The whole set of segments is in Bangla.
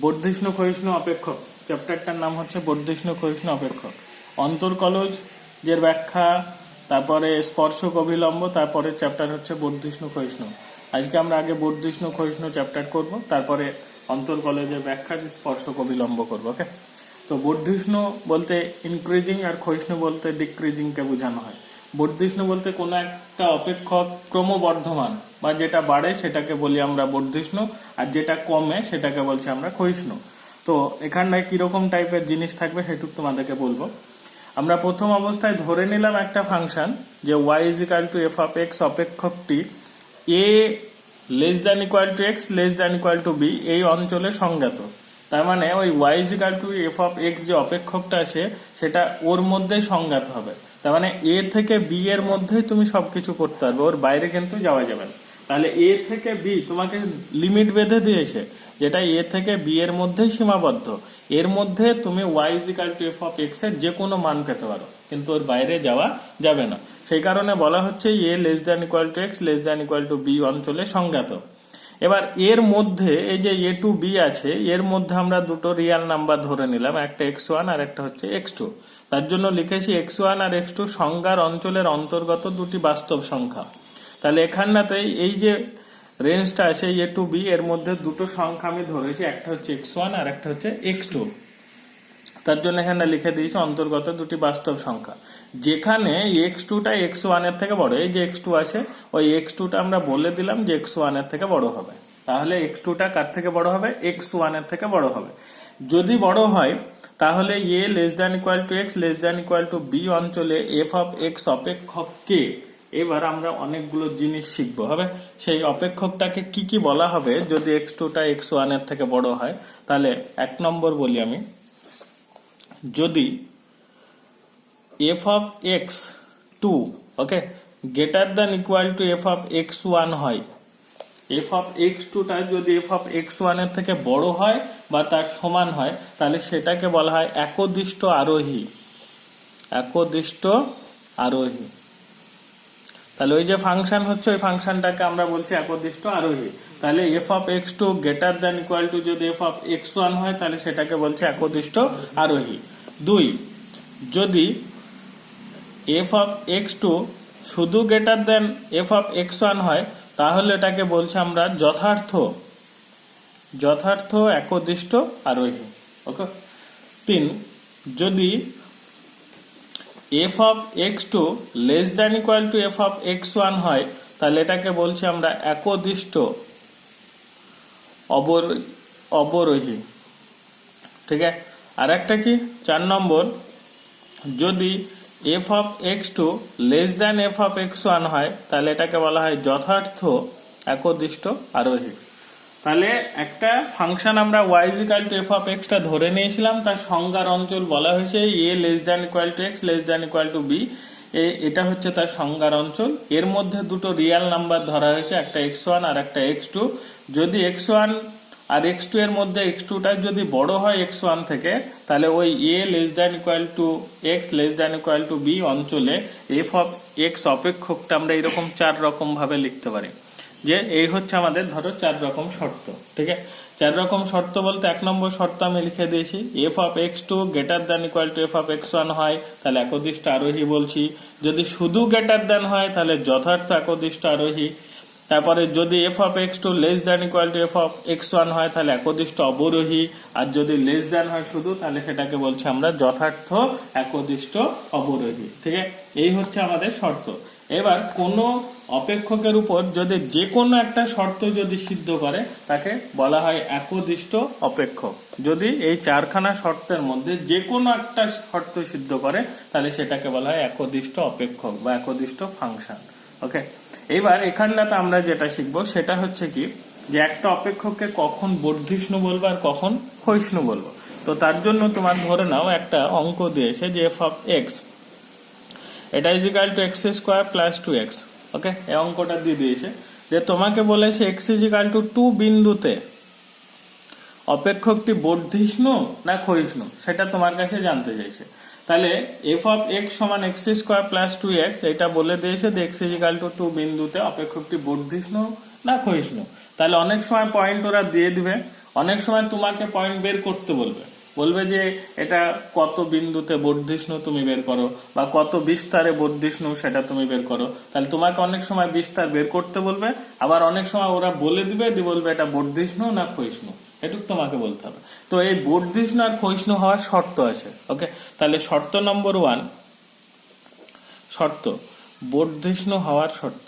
বর্ধিষ্ণু ক্ষয়িষ্ণু অপেক্ষক, চ্যাপ্টারটার নাম হচ্ছে বর্ধিষ্ণু ক্ষয়িষ্ণু অপেক্ষক। অন্তর্কলজ এর ব্যাখ্যা, তারপরে স্পর্শক অভিলম্ব, তারপরে চ্যাপ্টার হচ্ছে বর্ধিষ্ণু ক্ষয়িষ্ণু। আজকে আমরা আগে বর্ধিষ্ণু ক্ষয়িষ্ণু চ্যাপ্টার করব, তারপরে অন্তর্কলজের ব্যাখ্যা, স্পর্শক অভিলম্ব করবো। ওকে, তো বর্ধিষ্ণু বলতে ইনক্রিজিং আর ক্ষয়িষ্ণু বলতে ডিক্রিজিংকে বোঝানো হয়। বর্ধিষ্ণু বলতে কোনো একটা অপেক্ষক ক্রমবর্ধমান বা যেটা বাড়ে সেটাকে বলি আমরা বর্ধিষ্ণু, আর যেটা কমে সেটাকে বলছি আমরা ক্ষয়িষ্ণু। তো এখানটায় কিরকম টাইপের জিনিস থাকবে সেটুকু তোমাদেরকে বলবো। আমরা প্রথম অবস্থায় ধরে নিলাম একটা ফাংশন যে y = f of x অপেক্ষকটি a <= x <= b এই অঞ্চলে সংজ্ঞাত। তার মানে ওই y = f of x যে অপেক্ষকটা আছে সেটা ওর মধ্যেই সংজ্ঞাত হবে। তার মানে a থেকে b এর মধ্যেই তুমি সবকিছু করতে পারবে, ওর বাইরে কিন্তু যাওয়া যাবে না। তাহলে a থেকে b তোমাকে লিমিট বেঁধে দিয়েছে, যেটা a থেকে b এর মধ্যেই সীমাবদ্ধ। এর মধ্যে তুমি y = f of x এর যে কোনো মান পেতে পারো, কিন্তু ওর বাইরে যাওয়া যাবে না। সেই কারণে বলা হচ্ছে a <= x <= b অঞ্চলে সংজ্ঞাত। এবার এর মধ্যে এই যে a to b আছে, এর মধ্যে আমরা দুটো রিয়াল নাম্বার ধরে নিলাম, একটা x1 আর একটা হচ্ছে x2। তার জন্য লিখেছি x1 আর x2 সংজ্ঞার অঞ্চলের অন্তর্গত দুটি বাস্তব সংখ্যা। তাহলে এখানটাতে এই যে রেঞ্জটা আছে a to b, এর মধ্যে দুটো সংখ্যা আমি ধরেছি, একটা হচ্ছে x1 আর একটা হচ্ছে x2। তার জন্য এখানে লিখে দিয়েছি অন্তর্গত দুটি বাস্তব সংখ্যা, যেখানে x2টা x1 এর থেকে বড়। এই যে x2 আছে, ওই x2টা আমরা বলে দিলাম যে x1 এর থেকে বড় হবে। তাহলে x2টা কার থেকে বড় হবে? x1 এর থেকে বড় হবে। যদি বড় হয় তাহলে a <= x <= b অঞ্চলে f of x অপেক্ষককে, এবার আমরা অনেকগুলো জিনিস শিখবো হবে। সেই অপেক্ষকটাকে কি কি বলা হবে যদি x2টা x1 এর থেকে বড় হয়? তাহলে 1 নম্বর বলি আমি, যদি f of x2 okay > f of x1 হয়, f of x2টা যদি f of x1 এর থেকে বড় হয় বা তার সমান হয়, তাহলে সেটাকে বলা হয় একদিষ্ট আরোহী। একদিষ্ট আরোহী। তাহলে ওই যে ফাংশন হচ্ছে, ওই ফাংশনটাকে আমরা বলছি একদিষ্ট আরোহী। তাহলে f of x2 > যদি f of x1 হয়, তাহলে সেটাকে বলছে একদিষ্ট আরোহী। 2, যদি f of x2 শুধু f of x1 হয়, তাহলে এটাকে বলছি আমরা যথার্থ একদিষ্ট আরোহী। ওকে। 3, যদি f of x2 <= f of x1 হয়, তাহলে এটাকে বলছি আমরা একদিষ্ট অবরোহী। ঠিক আছে। আর একটা কি, 4 নম্বর, যদি f of x2 <= f of x1 হয়, তাহলে এটাকে বলা হয় যথার্থ একদিষ্ট আরোহী। তাহলে একটা ফাংশন আমরা y = f of x টা ধরে নিয়েছিলাম, তার সংজ্ঞার অঞ্চল বলা হয়েছে a <= x <= b। এটা হচ্ছে তার সংজ্ঞার অঞ্চল। এর মধ্যে দুটো রিয়াল নাম্বার ধরা হয়েছে, একটা x1 আর একটা x2। যদি x1 আর x2 এর মধ্যে x2টা যদি বড় হয় x1 থেকে, তাহলে ওই a <= x <= b অঞ্চলে f of x অপেক্ষকটা আমরা এরকম 4 রকম ভাবে লিখতে পারি। যে এই হচ্ছে আমাদের ধরো 4 রকম শর্ত। ঠিক আছে, 4 রকম শর্ত বলতে 1 নম্বর শর্ত আমি লিখে দিয়েছি, f of x2 > f of x1 হয়, তাহলে একদিষ্ট আরোহী বলছি। যদি শুধু > হয়, তাহলে যথার্থ একদিষ্ট আরোহী। তারপরে যদি f of x2 <= f of x1 হয়, তাহলে একদিষ্ট অবরোহী। আর যদি <= হয় শুধু, তাহলে সেটাকে বলছি আমরা যথার্থ একদিষ্ট অবরোহী। ঠিক আছে, এই হচ্ছে আমাদের শর্ত। এবার কোন অপেক্ষকের উপর যদি যে কোনো একটা শর্ত যদি সিদ্ধ করে, তাকে বলা হয় একদিষ্ট অপেক্ষক। যদি এই 4খানা শর্তের মধ্যে যে কোনো একটা শর্ত সিদ্ধ করে, তাহলে সেটাকে বলা হয় একদিষ্ট অপেক্ষক বা একদিষ্ট ফাংশন। ওকে, এবার এখানটাতে আমরা যেটা শিখবো সেটা হচ্ছে কি, যে একটা অপেক্ষককে কখন বর্ধিষ্ণু বলবো আর কখন ক্ষয়িষ্ণু বলবো। তো তার জন্য তোমার ধরে নাও একটা অঙ্ক দিয়েছে যে f of x এটা = x² + 2x। ওকে, এই অঙ্কটা দিয়ে দিয়েছে যে তোমাকে বলেছে x = 2 বিন্দুতে অপেক্ষকটি বর্ধিষ্ণু না ক্ষয়িষ্ণু, সেটা তোমার কাছে জানতে চাইছে। তাহলে f of x = x² + 2x এটা বলে দিয়েছে যে x = 2 বিন্দুতে অপেক্ষকটি বর্ধিষ্ণু না ক্ষয়িষ্ণু। তাহলে অনেক সময় পয়েন্ট ওরা দিয়ে দিবে, অনেক সময় তোমাকে পয়েন্ট বের করতে বলবে যে এটা কত বিন্দুতে বর্ধিষ্ণু তুমি বের করো, বা কত বিস্তারে বর্ধিষ্ণু সেটা তুমি বের করো। তাহলে তোমাকে অনেক সময় বিস্তার বের করতে বলবে, আবার অনেক সময় ওরা বলে দিবে বলবে এটা বর্ধিষ্ণু না ক্ষয়িষ্ণু, এটুকু তোমাকে বলতে হবে। তো এই বর্ধিষ্ণু আর ক্ষয়িষ্ণু হওয়ার শর্ত আছে। ওকে, তাহলে শর্ত নম্বর 1, শর্ত বর্ধিষ্ণু হওয়ার শর্ত,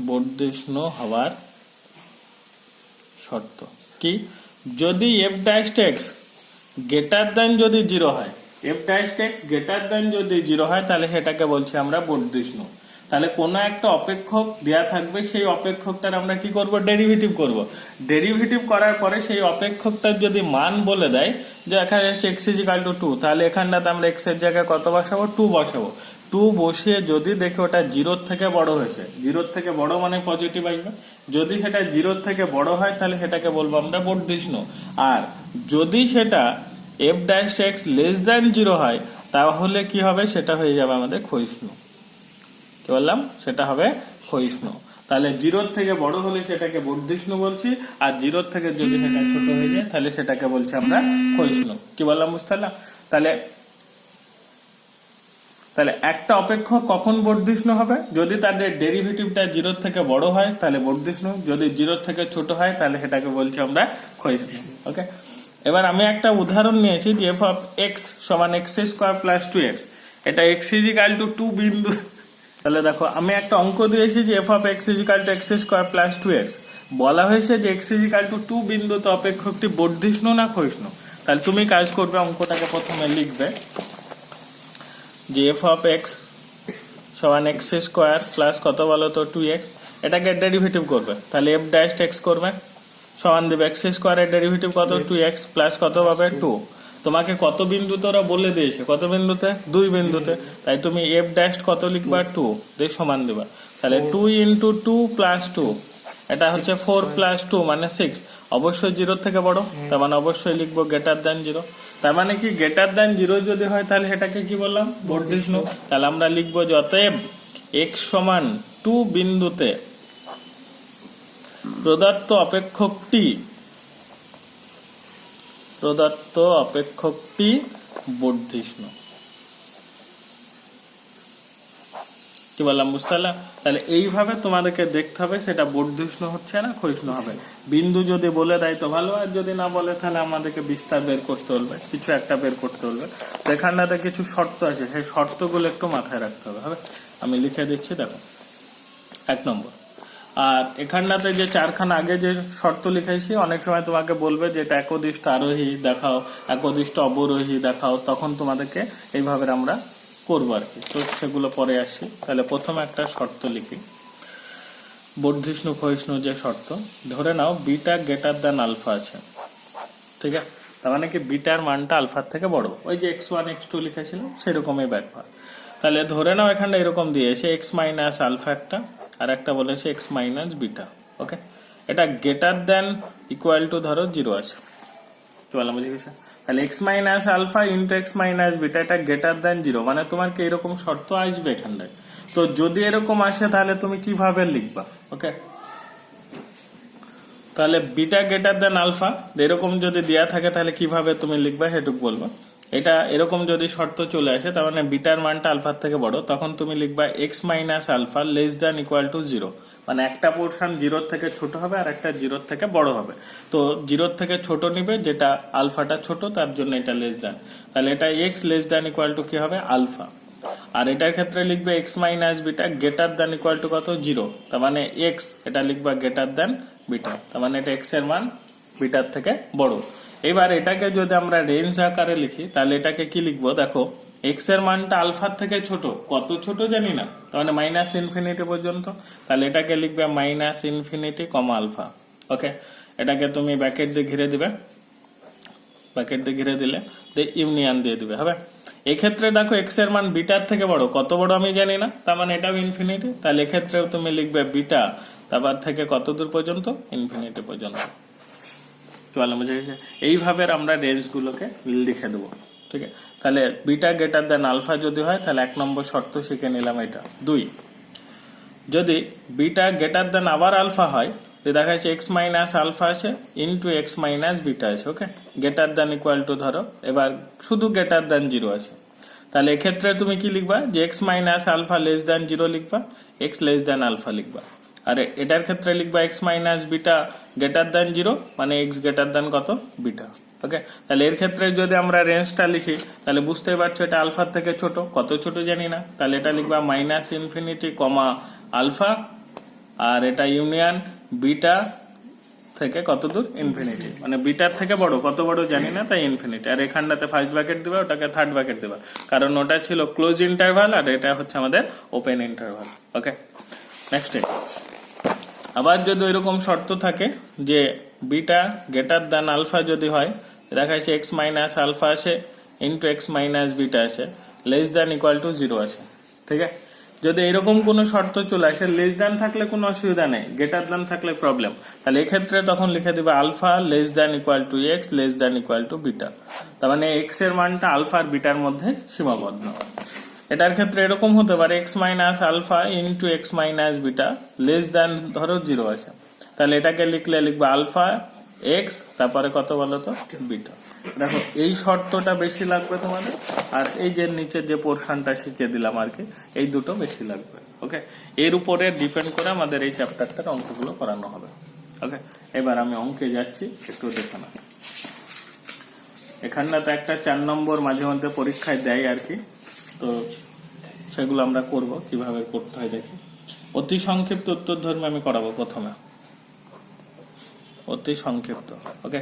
বর্ধিষ্ণু হওয়ার শর্ত কি? যদি F dash x greater than যদি 0 হয়, F dash x greater than যদি 0 হয়, তাহলে সেটাকে বলছি আমরা বর্ধিষ্ণু। তাহলে কোনো একটা অপেক্ষক দেয়া থাকবে, সেই অপেক্ষকটার আমরা কি করব? ডেরিভেটিভ করব। ডেরিভেটিভ করার পরে সেই অপেক্ষকটার যদি মান বলে দেয় যে এখানে হচ্ছে এক্স ইজিক্যাল টু 2, তাহলে এখানটাতে আমরা এক্স এর জায়গায় কত বসাবো? 2 বসাবো। 2 বসিয়ে যদি দেখি ওটা 0 থেকে বড় হয়েছে, 0 থেকে বড় মানে পজিটিভ আসবে। যদি সেটা 0 থেকে বড় হয় তাহলে সেটাকে বলবো আমরা বর্ধিষ্ণু। আর যদি সেটা F dash x less than 0 হয়, তাহলে কি হবে? সেটা হয়ে যাবে আমাদের ক্ষয়িষ্ণু। কি বললাম? সেটা হবে ক্ষয়িষ্ণু। তাহলে 0 থেকে বড় হলে সেটাকে বর্ধিষ্ণু বলছি, আর 0 থেকে যদি সেটা ছোট হয়ে যায় তাহলে সেটাকে বলছি আমরা ক্ষয়িষ্ণু। কি বললাম বুঝতে পারলাম? তাহলে একটা অপেক্ষক কখন বর্ধিষ্ণু হবে? যদি তাদের ডেরিভেটিভটা 0 থেকে বড় হয় তাহলে বর্ধিষ্ণু, যদি 0 থেকে ছোট হয় তাহলে সেটাকে বলছি আমরা ক্ষয়িষ্ণু। ওকে, এবার আমি একটা উদাহরণ নিয়েছি যে এফ অফ এক্স সমান এক্স স্কোয়ার প্লাস 2x, এটা এক্স ইজিক্যাল টু 2 বিন্দু। তাহলে দেখো আমি একটা অঙ্ক দিয়েছি যে f of x equal to x square plus 2x, বলা হয়েছে যে এক্স ইজিক্যাল টু 2 বিন্দুতে অপেক্ষকটি বর্ধিষ্ণু না ক্ষয়িষ্ণু। তাহলে তুমি কাজ করবে, অঙ্কটাকে প্রথমে লিখবে যে এফ অফ এক্স সমান এক্স স্কোয়ার প্লাস কত বলো তো 2x, এটাকে ডেরিভেটিভ করবে। তাহলে এফ ড্যাশ এক্স করবে সমান দেবে এক্স স্কোয়ারের ডেরিভেটিভ কত? 2x প্লাস কত পাবে? 2। তোমাকে কত বিন্দুতে ওরা বলে দিয়েছে? কত বিন্দুতে? 2 বিন্দুতে। তাই তুমি এফ ড্যাশ কত লিখবা? 2 দিয়ে সমান দেবা। তাহলে 2 ইন্টু 2 প্লাস 2, এটা হচ্ছে 4 প্লাস 2 মানে 6। অবশ্যই 0 থেকে বড়, তার মানে অবশ্যই লিখবো গ্রেটার দ্যান 0। তার মানে কি গ্রেটার দ্যান 0 যদি হয় তাহলে এটাকে কি বললাম? বর্ধিষ্ণু। তাহলে আমরা লিখবো যে অতএব x সমান 2 বিন্দুতে প্রদত্ত অপেক্ষকটি বর্ধিষ্ণু। কি বললাম বুঝতে পারলাম? তাহলে এইভাবে তোমাদেরকে দেখতে হবে সেটা বর্ধিষ্ণু হচ্ছে না ক্ষয়িষ্ণু হবে। বিন্দু যদি বলে দেয় তো ভালো, আর যদি না বলে তাহলে আমাদেরকে বিস্তার বের করতে হবে, কিছু একটা বের করতে হবে। এখানটাতে কিছু শর্ত আছে, সেই শর্তগুলো একটু মাথায় রাখতে হবে। আমি লিখে দিচ্ছি, দেখো 1 নম্বর। আর এখানটাতে যে 4খানা আগে যে শর্ত লিখেছি, অনেক সময় তোমাকে বলবে যে এটা একদিষ্ট আরোহী দেখাও, একদিষ্ট অবরোহী দেখাও, তখন তোমাদেরকে এইভাবে আমরা করবো আর কি। তো সেগুলো পরে আসি। তাহলে প্রথমে একটা শর্ত লিখি, বর্ধিষ্ণু ক্ষয়িষ্ণু যে শর্ত। ধরে নাও বিটা গ্রেটার দ্যান আলফা আছে, ঠিক আছে? তার মানে কি বিটার মানটা আলফার থেকে বড়, ওই যে x1 x2 লিখেছিলাম সেরকমই ব্যাপার। তাহলে ধরে নাও এখানে এরকম দিয়েছে x মাইনাস আলফা একটা, আর একটা বলেছে x মাইনাস বিটা। ওকে, এটা গ্রেটার দ্যান ইকুয়াল টু ধরো 0 আছে। কি বললাম বুঝে গেছে? তাহলে x minus alpha into x minus beta, এটা গ্রেটার দ্যান 0, মানে তোমার কি এরকম শর্ত আসবে এখানটায়। তো যদি এরকম আসে তাহলে তুমি কিভাবে লিখবা? ওকে, তাহলে বিটা গ্রেটার দ্যান আলফা এরকম যদি দেয়া থাকে তাহলে কিভাবে তুমি লিখবা সেটুকু বলবো। এটা এরকম যদি শর্ত চলে আসে, তার মানে বিটার মানটা আলফার থেকে বড়, তখন তুমি লিখবা x minus alpha less than equal to 0, মানে একটা পোর্শন 0 থেকে ছোট হবে আর একটা 0 থেকে বড় হবে। তো 0 থেকে ছোট নিবে, যেটা আলফাটা ছোট তার জন্য এটা লেস দ্যান। তাহলে এটা x less than equal two কি হবে? আলফা। আর এটার ক্ষেত্রে লিখবে x minus beta greater than equal to কত? 0, তার মানে এক্স এটা লিখবা গ্রেটার দ্যান বিটা, তার মানে এটা এক্স এর মান বিটার থেকে বড়। এবার এটাকে যদি আমরা রেঞ্জ আকারে লিখি তাহলে এটাকে কি লিখবো? দেখো এক্স এর মানটা আলফার থেকে ছোট, কত ছোট জানি না, তার মানে মাইনাস ইনফিনিটি পর্যন্ত। তাহলে এটাকে লিখবে মাইনাস ইনফিনিটি কমা আলফা। ওকে, এটাকে তুমি ব্র্যাকেট দিয়ে ঘিরে দিবে, ব্র্যাকেট দিয়ে ঘিরে দিলে ইউনিয়ন দিয়ে দিবে, হবে। এক্ষেত্রে দেখো এক্স এর মান বিটার থেকে বড়, কত বড় আমি জানি না, তার মানে এটাও ইনফিনিটি। তাহলে এক্ষেত্রেও তুমি লিখবে বিটা তারপর থেকে কত দূর পর্যন্ত? ইনফিনিটি পর্যন্ত। বুঝে গেছে? এইভাবে আমরা রেঞ্জ গুলোকে লিখে দেবো, ঠিক আছে? তাহলে বিটা গ্রেটার দেন আলফা যদি হয় তাহলে 1 নম্বর শর্ত শিখে নিলাম এটা। 2, যদি বিটা গ্রেটার দেন আবার আলফা হয় দেখা যাচ্ছে এক্স মাইনাস আলফা আছে ইন্টু এক্স মাইনাস বিটা আছে। ওকে, গ্রেটার দ্যান ইকুয়াল টু ধরো, এবার শুধু গ্রেটার দ্যান 0 আছে, তাহলে এক্ষেত্রে তুমি কি লিখবা যে x minus alpha less than 0 লিখবা, এক্স লেস দ্যান আলফা লিখবা। আর এটার ক্ষেত্রে লিখবা x minus beta greater than 0, মানে এক্স গ্রেটার দ্যান কত, বিটা। ওকে, তাহলে এর ক্ষেত্রে যদি আমরা রেঞ্জটা লিখি তাহলে বুঝতেই পারছো এটা আলফার থেকে ছোট, কত ছোট জানি না, তাহলে এটা লিখবা মাইনাস ইনফিনিটি কমা আলফা, আর এটা ইউনিয়ন বিটা থেকে কত দূর, ইনফিনিটি, মানে বিটার থেকে বড়, কত বড় জানি না, তাই ইনফিনিটি। আর এখানটাতে ফার্স্ট ব্র্যাকেট দিবা, ওটাকে থার্ড ব্র্যাকেট দিবা, কারণ ওটা ছিল ক্লোজ ইন্টারভাল আর এটা হচ্ছে আমাদের ওপেন ইন্টারভাল। ওকে, নেক্সট। আবার যদি এরকম শর্ত থাকে যে বিটা গ্রেটার দ্যান আলফা যদি হয়, দেখা যাচ্ছে এক্স মাইনাস আলফা আসে ইন্টু এক্স মাইনাস বিটা আসে, লেস দ্যান ইকুয়াল টু 0 আসে। ঠিক আছে, যদি এরকম কোনো শর্ত চলে আসে, লেস দ্যান থাকলে কোনো অসুবিধা নেই, গ্রেটার দ্যান থাকলে প্রবলেম, তাহলে এক্ষেত্রে তখন লিখে দিবে alpha less than equal to x less than equal to beta, তার মানে এক্স এর মানটা আলফা আর বিটার মধ্যে সীমাবদ্ধ। এটার ক্ষেত্রে এরকম হতে পারে x minus alpha into x minus beta less than ধরো 0 আছে, তাহলে এটাকে লিখবা আলফা এক্স তারপরে কত বলো তো, বিটা। দেখো এই শর্তটা বেশি লাগবে তোমাদের, আর এই যে নিচের যে পোর্শনটা শিখিয়ে দিলাম আর কি, এই দুটো বেশি লাগবে। ওকে, এর উপরে ডিপেন্ড করে আমাদের এই চ্যাপ্টারটার অঙ্কগুলো করানো হবে। ওকে, এবার আমি অঙ্কে যাচ্ছি, একটু দেখে না। এখানটাতে একটা 4 নম্বর মাঝে মধ্যে পরীক্ষায় দেয় আর কি, তো সেগুলো আমরা করব, কিভাবে করতে হয় দেখি। অতি সংক্ষিপ্ত উত্তর ধর্মী আমি করাবো প্রথমে, অতি সংক্ষিপ্ত। ওকে,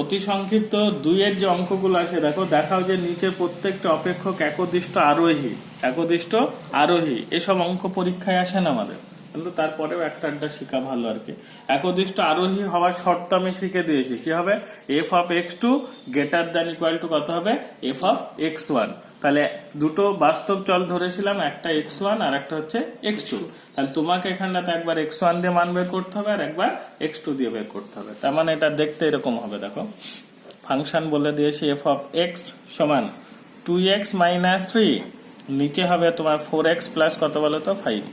অতি সংক্ষিপ্ত 2 এর যে অঙ্কগুলো আছে দেখো, দেখাও যে নিচে প্রত্যেকটা অপেক্ষক একদিষ্ট আরোহী, একদিষ্ট আরোহী, এসব অঙ্ক পরীক্ষায় আসে না আমাদের, কিন্তু তারপরেও একটা শিখা ভালো আর কি। একদিষ্ট আরোহী হওয়ার শর্ত আমি শিখে দিয়েছি, কি হবে, f of x two greater than equal to কত হবে, এফ অফ এক্স ওয়ান। তাহলে দুটো বাস্তব চল ধরেছিলাম, একটা x1 আর একটা হচ্ছে x2, তাহলে তোমাকে এখানটাতে একবার x1 দিয়ে মান বের করতে হবে আর একবার x2 দিয়ে বের করতে হবে। তার মানে এটা দেখতে এরকম হবে, দেখো ফাংশন বলে দিয়েছি f অফ x সমান 2x মাইনাস 3, নিচে হবে তোমার 4x প্লাস কত বলো তো 5।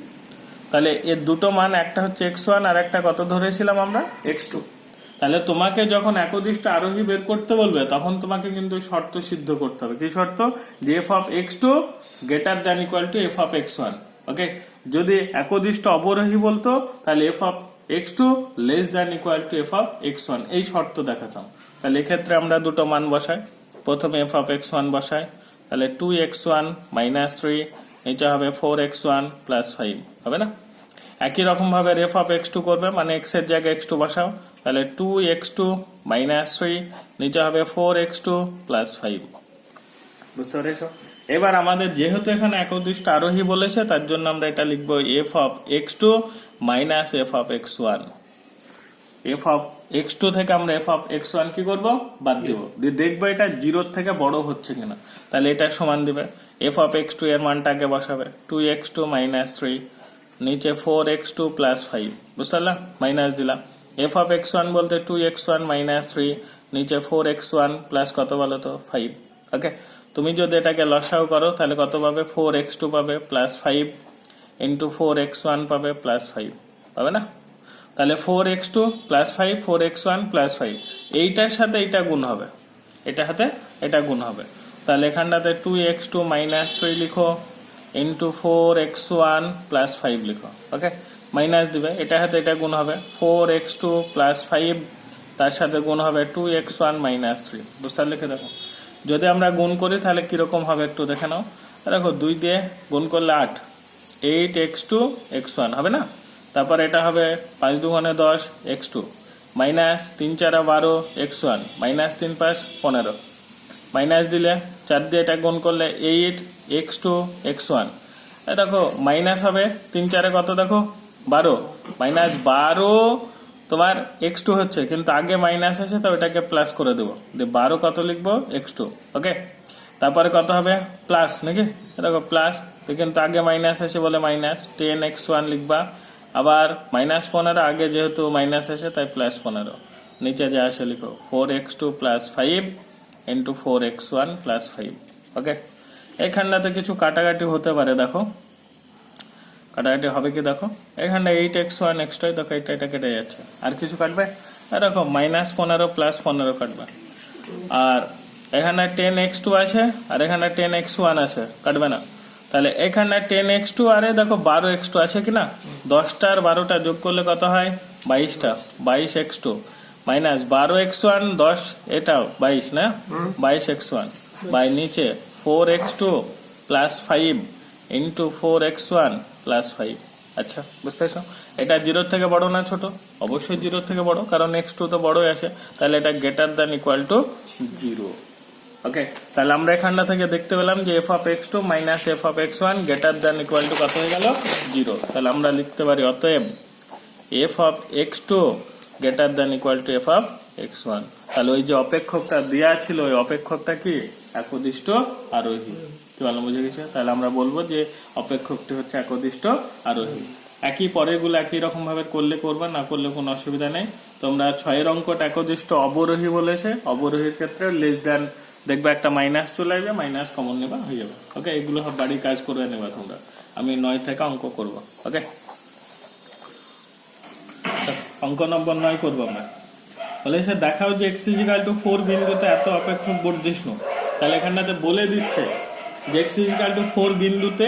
তাহলে এর দুটো মান, একটা হচ্ছে x1 আর একটা কত ধরেছিলাম আমরা, x2। তাহলে তোমাকে যখন একদিষ্ট আরোহী বের করতে বলবে তখন তোমাকে কিন্তু শর্ত সিদ্ধ করতে হবে। কি শর্ত, যে f of x2 greater than equal two F of x1। ওকে, যদি একদিষ্ট অবরোহী বলতো তাহলে F of x2 less than equal two F of x1, এই শর্ত দেখাতাম। তাহলে এক্ষেত্রে আমরা দুটো মান বসাই, প্রথমে এফ অফ x1 বসাই, তাহলে 2x1 মাইনাস 3, নিচে হবে 4x1 প্লাস 5, হবে না? একই রকম ভাবে এফ অফ x2 করবে, মানে x এর জায়গায় x2 বসাও, তাহলে 2x2 মাইনাস 3, নিচে হবে 4x2 প্লাস 5। বুঝতে পেরেছো? এবার আমাদের যেহেতু এখানে একদিষ্ট আরোহী বলেছে, তার জন্য আমরা এটা লিখবো F of x2 minus F of x1। F of x2 থেকে আমরা এফ অফ x1 কি করবো, বাদ দিব, দিয়ে দেখবো এটা 0 থেকে বড় হচ্ছে কিনা। তাহলে এটা সমান দিবে এফ অফ x2 এর মানটাকে বসাবে 2x2 মাইনাস 3, নিচে 4x2 প্লাস 5। বুঝতে পারলাম? মাইনাস দিলাম। এফ অফ x1 বলতে 2x1 মাইনাস 3, নিচে 4x1 প্লাস কত বলো তো 5। ওকে, তুমি যদি এটাকে লসাও করো তাহলে কত পাবে, 4x2 পাবে প্লাস 5 ইন্টু 4x1 পাবে প্লাস 5, পাবে না? তাহলে 4x2 প্লাস 5, 4x1 প্লাস 5, এইটার সাথে এইটা গুণ হবে, এটার সাথে এটা গুণ হবে। তাহলে এখানটাতে 2x2 মাইনাস 3 লিখো ইন্টু 4x1 প্লাস 5 লিখো। ওকে, মাইনাস দিবে, এটার সাথে এটা গুণ হবে 4x2 প্লাস 5, তার সাথে গুণ হবে 2x1 মাইনাস 3। বুঝতে লিখে দেখো, যদি আমরা গুণ করি তাহলে কিরকম হবে একটু দেখে নাও। দেখো 2 দিয়ে গুণ করলে 8, 8x2 x1 হবে না? তারপর এটা হবে 5 দুগুণে 10 x2 minus 3 4 12 x1 minus 3 5 15, minus দিলে 4 দিয়ে এটা গুণ করলে 8 x2 x1। দেখো মাইনাস হবে 3 4 কত দেখো 12, মাইনাস 12 তোমার x2 হচ্ছে, কিন্তু আগে মাইনাস আছে তো ওটাকে প্লাস করে দেবো, 12 কত লিখবো x2। ওকে, তারপরে কত হবে প্লাস, নাকি দেখো প্লাস, কিন্তু আগে মাইনাস আছে বলে মাইনাস 10x1 লিখবা, আবার মাইনাস 15, আগে যেহেতু মাইনাস আছে তাই প্লাস 15, নিচে যা আসে লিখো 4x2 plus 5 into 4x1 plus 5। ওকে, এখানটাতে কিছু কাটাকাটি হতে পারে, দেখো কাটাকাটি হবে কি দেখো, এখানে 8x1 এক্সট্রা, দেখো এটা কেটে যাচ্ছে, আর কিছু কাটবে? দেখো -15 প্লাস 15 কাটবে, আর এখানে 10x2 আছে আর এখানে 10x1 আছে, কাটবে না? তাহলে এখানে 10x2 আরে দেখো 12x2 আছে কিনা, 10টা আর 12টা যোগ করলে কত হয়? 22টা, 22x2 মাইনাস 12x1, 10 এটাও 22 না, 22x1 বাই নিচে 4x2 plus 5 into 4x1 plus 5। আচ্ছা, বুঝতে পারছো? এটা 0 থেকে বড় না ছোট? অবশ্যই 0 থেকে বড়, কারণ x2 তো বড়ই আছে, তাহলে এটা গ্রেটার দ্যান ইকুয়াল টু 0। ওকে, তাহলে আমরা এখানটা থেকে দেখতে পেলাম যে f of x2 minus f of x1 greater than equal to কত হয়ে গেল? 0। তাহলে আমরা লিখতে পারি অতএব f of x2 greater than equal two f of x1। তাহলে ওই যে অপেক্ষকটা দেওয়া ছিল, ওই অপেক্ষকটা কি? একদিষ্ট আরোহী। কি ভালো বুঝে গেছে? তাহলে আমরা বলবো যে অপেক্ষকটি হচ্ছে একদিষ্ট আরোহী। একই পরের গুলো একই রকম ভাবে করলে করবা, না করলে কোনো অসুবিধা নেই। তোমরা 6 অঙ্কটা একদিষ্ট অবরোহী বলেছে, অবরোহীর ক্ষেত্রে লেস দ্যান দেখবে একটা মাইনাস চলে আসবে, মাইনাস কমন নেবা, হয়ে যাবে। ওকে, এগুলো সব বাড়ির কাজ করে নেবা তোমরা। আমি 9 থেকে অঙ্ক করবো। ওকে, অঙ্ক নম্বর 9 করবো আমরা। বলেছে দেখাও যে x ইজিক্যাল টু 4 বিন্দুতে এত অপেক্ষক বর্ধিষ্ণু। তাহলে এখানটাতে বলে দিচ্ছে যে x ইজিক্যাল টু 4 বিন্দুতে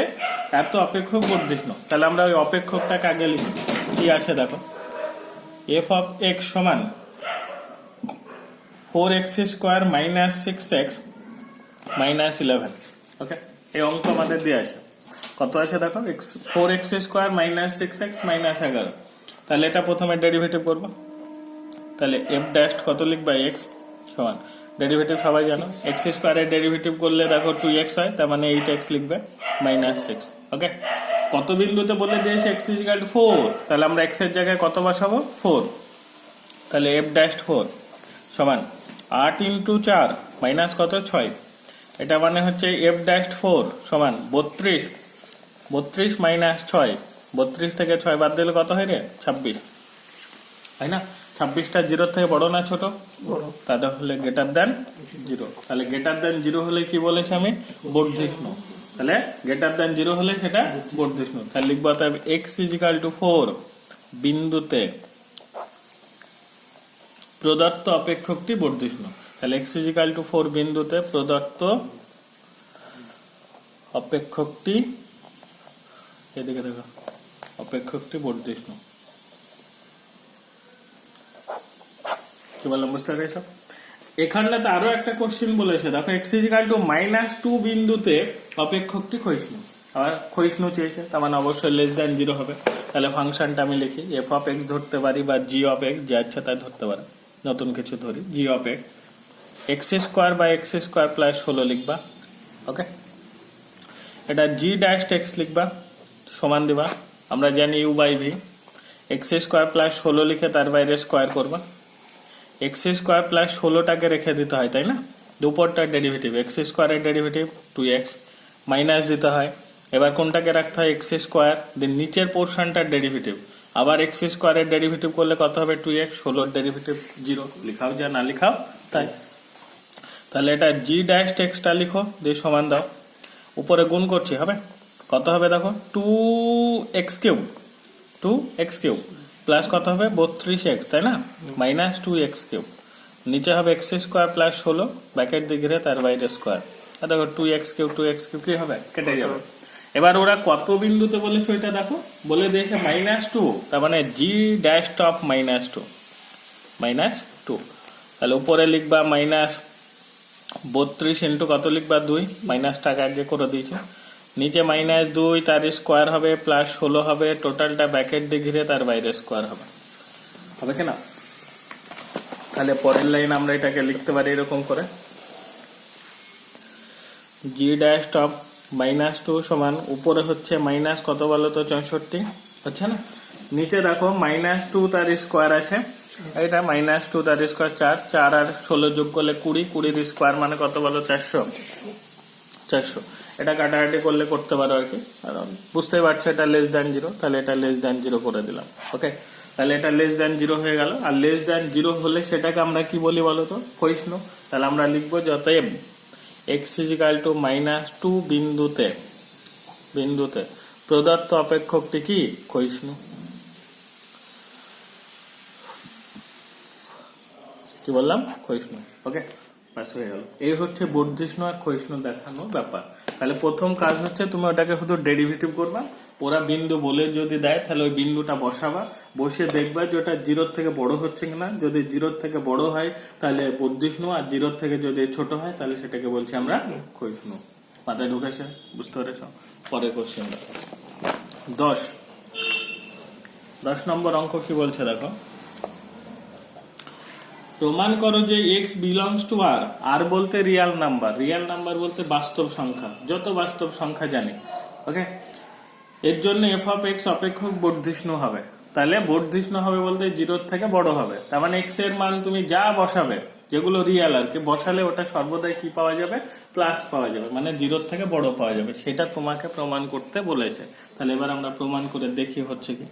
এত অপেক্ষক বর্ধিষ্ণু। তাহলে আমরা ওই অপেক্ষকটাকে আগে লিখি। কি আছে দেখো, f of x সমান 4x square minus 6x minus 11। ওকে, এই অঙ্ক আমাদের দেওয়া আছে। কত আছে দেখো, 4x square minus 6x minus 11। তাহলে এটা প্রথমে ডেরিভেটিভ করবো। তাহলে f ড্যাশ কত লিখবা, x সমান ডেরিভেটিভ সবাই জানো, x স্কোয়ারের ডেরিভেটিভ করলে দেখো 2x হয়, তার মানে 8x লিখবে মাইনাস 6। ওকে, কত বিন্দুতে বলে দিয়েছে x ইকুয়াল টু 4, তাহলে আমরা x এর জায়গায় কত বসাবো? 4। তাহলে f ড্যাশ 4 সমান 8 ইন্টু 4 মাইনাস কত? 6। এটা মানে হচ্ছে f ড্যাশ 4 সমান 32, 32 মাইনাস 6, 32 থেকে 6 বাদ দিলে কত হয় রে? 26, তাই না? 26টা 0 থেকে বড় না ছোট? বড়। তাহলে গ্রেটার দ্যান 0। তাহলে গ্রেটার দ্যান 0 হলে কি বলেছি আমি? বর্ধিষ্ণু। তাহলে গ্রেটার দ্যান 0 হলে সেটা বর্ধিষ্ণু। তাহলে লিখবো অতএব x ইজিক্যাল টু 4 বিন্দুতে প্রদত্ত অপেক্ষকটি বর্ধিষ্ণু। তাহলে x ইজিক্যাল টু 4 বিন্দুতে প্রদত্ত অপেক্ষকটি, এদিকে দেখো, অপেক্ষকটি বর্ধিষ্ণু। কি বললাম, বুঝতে পেরেছো? এখানটাতে আরো একটা কোশ্চেন বলেছে দেখো, x ইজিক্যাল টু -2 বিন্দুতে অপেক্ষকটি ক্ষয়িষ্ণু। আবার ক্ষয়িষ্ণু চেয়েছে, তার মানে অবশ্যই লেস দ্যান 0 হবে। তাহলে ফাংশনটা আমি লিখি, f অফ x ধরতে পারি বা g অফ x, যা ইচ্ছা তাই ধরতে পারে। নতুন কিছু ধরি, g of x, x square বা x স্কোয়ার প্লাস 16 লিখবা। ওকে, এটা g ড্যাশ x লিখবা, সমান দিবা, আমরা জানি u by v, x square plus 16 লিখে তার বাইরে স্কোয়ার করবা। এক্স স্কোয়ার প্লাস 16টাকে রেখে দিতে হয়, তাই না? দুপরটার ডেরিভেটিভ, এক্স স্কোয়ারের ডেরিভেটিভ 2x মাইনাস দিতে হয়। এবার কোনটাকে রাখতে হয়? এক্স স্কোয়ার, দেন নিচের পোর্শনটার ডেরিভেটিভ, আবার এক্স স্কোয়ারের ডেরিভেটিভ করলে কত হবে? 2x, 16 ডেরিভেটিভ 0, লিখাও যা না লিখাও তাই। তাহলে এটা g ড্যাশ টেক্সটা লিখো, দিয়ে সমান দাও, উপরে গুণ করছি, হবে কত হবে দেখো, 2x cube, 2x cube plus কত হবে? 32x, তাই না? মাইনাস 2x কিউব, নিচে হবে x স্কোয়ার প্লাস 16 ব্র্যাকেট দিয়ে ঘিরে তার বাইরে স্কোয়ার। আর দেখো 2x কিউব কি হবে? কেটে যাবে। এবার ওরা কত বিন্দুতে বলেছে ওইটা দেখো, বলে দিয়েছে -2, তার মানে g ড্যাশ টপ -2। তাহলে উপরে লিখবা -32 ইন্টু কত লিখবা? 2, মাইনাসটাকে আগে করে দিয়েছে। নিচে -2 তার স্কোয়ার হবে প্লাস 16 হবে, টোটালটা ব্র্যাকেট দিয়ে ঘিরে তার বাইরে স্কোয়ার হবে, হবে কিনা? তাহলে পরের লাইন আমরা এটাকে লিখতে পারি এরকম করে, g ড্যাশ টপ -2 সমান, উপরে হচ্ছে মাইনাস কত বলো তো? 64, হচ্ছে না? নিচে দেখো -2 তার স্কোয়ার আছে, এটা -2 তার স্কোয়ার 4 আর 16 যোগ করলে 20, 20 স্কোয়ার মানে কত বলো? 400। এটা কাটাকাটি করলে করতে পারো আর কি, কারণ বুঝতেই পারছো এটা লেস দ্যান 0, তাহলে এটা লেস দ্যান 0 করে দিলাম। ওকে, তাহলে এটা লেস দ্যান 0 হয়ে গেল। আর লেস দ্যান 0 হলে সেটাকে আমরা কি বলি বলো তো? ক্ষয়িষ্ণু। তাহলে আমরা লিখবো অতএব x ইজিক্যাল টু -2 বিন্দুতে প্রদত্ত অপেক্ষকটি কি? ক্ষয়িষ্ণু। কি বললাম? ক্ষয়িষ্ণু। ওকে, ব্যাস হয়ে গেল। এই হচ্ছে বর্ধিষ্ণু আর ক্ষয়িষ্ণু দেখানোর ব্যাপার। তাহলে প্রথম কাজ হচ্ছে তুমি ওটাকে শুধু ডেরিভেটিভ করবা। ওরা বিন্দু বলে যদি দেয় তাহলে ওই বিন্দুটা বসাবা, বসিয়ে দেখবা যে ওটা জিরোর থেকে বড় হচ্ছে কিনা। যদি জিরোর থেকে বড় হয় তাহলে বর্ধিষ্ণু, আর জিরোর থেকে যদি ছোট হয় তাহলে সেটাকে বলছি আমরা ক্ষয়িষ্ণু। মাথায় ঢুকেছে? বুঝতে পেরেছ? পরের কোশ্চেন দেখো, 10 নম্বর অঙ্ক কি বলছে দেখো। প্রমাণ করো যে এক্স বিলংস টু আর। আর বলতে রিয়াল নাম্বার, রিয়াল নাম্বার বলতে বাস্তব সংখ্যা, যত বাস্তব সংখ্যা জানি। ওকে, এর জন্য এফ অফ এক্স অপেক্ষক বর্ধিষ্ণু হবে। তাহলে বর্ধিষ্ণু হবে বলতে জিরোর থেকে বড় হবে। তার মানে এক্স এর মান তুমি যা বসাবে, যেগুলো রিয়াল আর কি, বসালে ওটা সর্বদাই কি পাওয়া যাবে? প্লাস পাওয়া যাবে, মানে জিরোর থেকে বড় পাওয়া যাবে। সেটা তোমাকে প্রমাণ করতে বলেছে। তাহলে এবার আমরা প্রমাণ করে দেখি হচ্ছে কি।